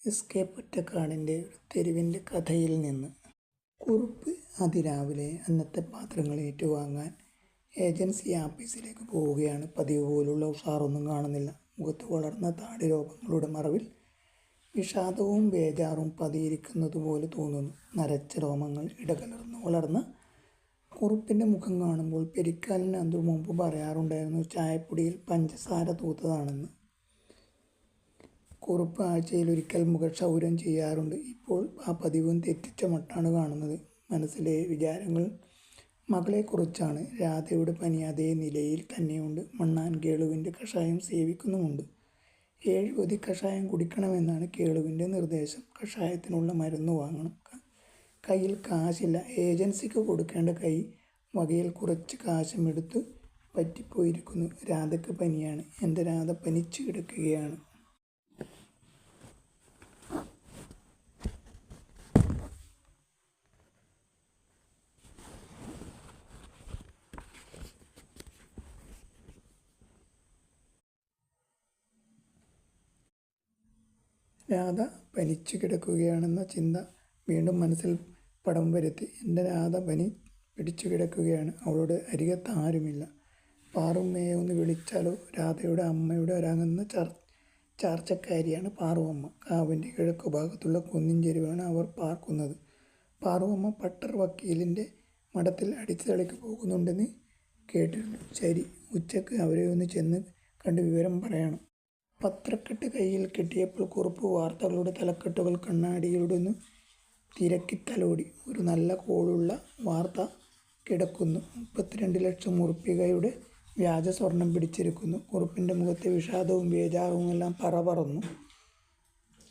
എസ്.കെ. പൊറ്റക്കാടിൻ്റെ ഒരു തെരുവിൻ്റെ കഥയിൽ നിന്ന്. കുറുപ്പ് അതിരാവിലെ അന്നത്തെ പാത്രങ്ങൾ ഏറ്റുവാങ്ങാൻ ഏജൻസി ആപ്പീസിലേക്ക് പോവുകയാണ്. പതിവ് പോലുള്ള ഉഷാറൊന്നും കാണുന്നില്ല. മുഖത്ത് വളർന്ന താടി രോമങ്ങളുടെ മറവിൽ വിഷാദവും ബേജാറും പതിയിരിക്കുന്നതുപോലെ തോന്നുന്നു. നരച്ച രോമങ്ങൾ ഇടകലർന്ന് വളർന്ന കുറുപ്പിൻ്റെ മുഖം കാണുമ്പോൾ പെരിക്കാലിന് അതിനു മുമ്പ് പറയാറുണ്ടായിരുന്നു ചായപ്പൊടിയിൽ പഞ്ചസാര തൂത്തതാണെന്ന്. കുറുപ്പ് ആഴ്ചയിലൊരിക്കൽ മുഖക്ഷൗരം ചെയ്യാറുണ്ട്. ഇപ്പോൾ ആ പതിവും തെറ്റിച്ച മട്ടാണ് കാണുന്നത്. മനസ്സിലെ വിചാരങ്ങൾ മകളെക്കുറിച്ചാണ്. രാധയുടെ പനി അതേ നിലയിൽ തന്നെയുണ്ട്. മണ്ണാൻ കേളുവിൻ്റെ കഷായം സേവിക്കുന്നുമുണ്ട്. 7 പൊതി കഷായം കുടിക്കണമെന്നാണ് കേളുവിൻ്റെ നിർദ്ദേശം. കഷായത്തിനുള്ള മരുന്ന് വാങ്ങണം. കയ്യിൽ കാശില്ല. ഏജൻസിക്ക് കൊടുക്കേണ്ട വകയിൽ കുറച്ച് കാശും എടുത്ത് പറ്റിപ്പോയിരിക്കുന്നു. രാധയ്ക്ക് പനിയാണ്. എൻ്റെ രാധ പനിച്ചു കിടക്കുകയാണ്. രാധ പനിച്ചു കിടക്കുകയാണെന്ന ചിന്ത വീണ്ടും മനസ്സിൽ പടം വരുത്തി. എൻ്റെ രാധ പനി പിടിച്ചു കിടക്കുകയാണ്. അവളുടെ അരികത്ത് ആരുമില്ല. പാറുമ്മയെ ഒന്ന് വിളിച്ചാലോ? രാധയുടെ അമ്മയുടെ ഒരകന്ന ചാർച്ചക്കാരിയാണ് പാറുവമ്മ. കാവിൻ്റെ കിഴക്കു ഭാഗത്തുള്ള കുന്നിൻ ചെരുവാണ് അവർ പാർക്കുന്നത്. പാറുവമ്മ പട്ടർ വക്കീലിൻ്റെ മഠത്തിൽ അടിച്ചുതളിക്ക് പോകുന്നുണ്ടെന്ന് കേട്ടിരുന്നു. ശരി, ഉച്ചക്ക് അവരെ ഒന്ന് ചെന്ന് കണ്ട് വിവരം പറയണം. പത്രക്കെട്ട് കയ്യിൽ കിട്ടിയപ്പോൾ കുറുപ്പ് വാർത്തകളുടെ തലക്കെട്ടുകൾ കണ്ണാടിയിലൂടെ തിരക്കി തലോടി. ഒരു നല്ല കോളുള്ള വാർത്ത കിടക്കുന്നു. 32 ലക്ഷം ഉറുപ്പികയുടെ വ്യാജ സ്വർണം പിടിച്ചിരിക്കുന്നു. കുറുപ്പിൻ്റെ മുഖത്തെ വിഷാദവും ബേജാറുമെല്ലാം പറന്നു.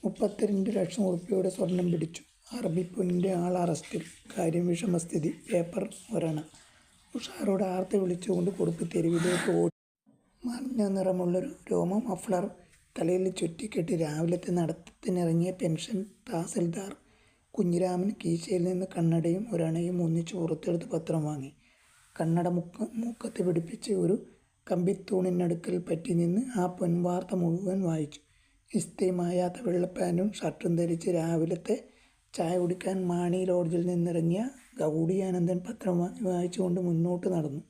32 ലക്ഷം ഉറുപ്പികയുടെ സ്വർണം പിടിച്ചു. അറബിപ്പൊന്നിൻ്റെ ആൾ അറസ്റ്റിൽ. കാര്യം വിഷമസ്ഥിതി. പേപ്പർ ഒരെണ്ണ. ഉഷാറോടെ ആർത്ത് വിളിച്ചുകൊണ്ട് കുറുപ്പ് തെരുവിലേക്ക് ഓടി. മഞ്ഞ നിറമുള്ളൊരു രോമ മഫ്ലർ തലയിൽ ചുറ്റിക്കെട്ടി രാവിലത്തെ നടത്തത്തിനിറങ്ങിയ പെൻഷൻ തഹസിൽദാർ കുഞ്ഞിരാമൻ കീശയിൽ നിന്ന് കണ്ണടയും ഒരണയും ഒന്നിച്ച് പുറത്തെടുത്ത് പത്രം വാങ്ങി. കണ്ണട മൂക്കത്ത് പിടിപ്പിച്ച് ഒരു കമ്പിത്തൂണിനടുക്കൽ പറ്റി നിന്ന് ആ പൊൻവാർത്ത മുഴുവൻ വായിച്ചു. ഇസ്തിരി മായാത്ത വെള്ളപ്പാൻറ്റും ഷർട്ടും ധരിച്ച് രാവിലത്തെ ചായ കുടിക്കാൻ മാണി ലോഡ്ജിൽ നിന്നിറങ്ങിയ ഗൗഡി ആനന്ദൻ പത്രം വായിച്ചുകൊണ്ട് മുന്നോട്ട് നടന്നു.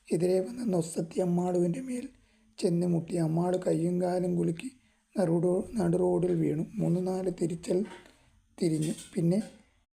എതിരെ വന്ന നൊസത്തി അമ്മാളുവിൻ്റെ മേൽ ചെന്ന് മുട്ടി. അമ്മാള് കയ്യും കാലും കുലുക്കി നടു റോഡിൽ വീണു. 3-4 തിരിച്ചൽ തിരിഞ്ഞു. പിന്നെ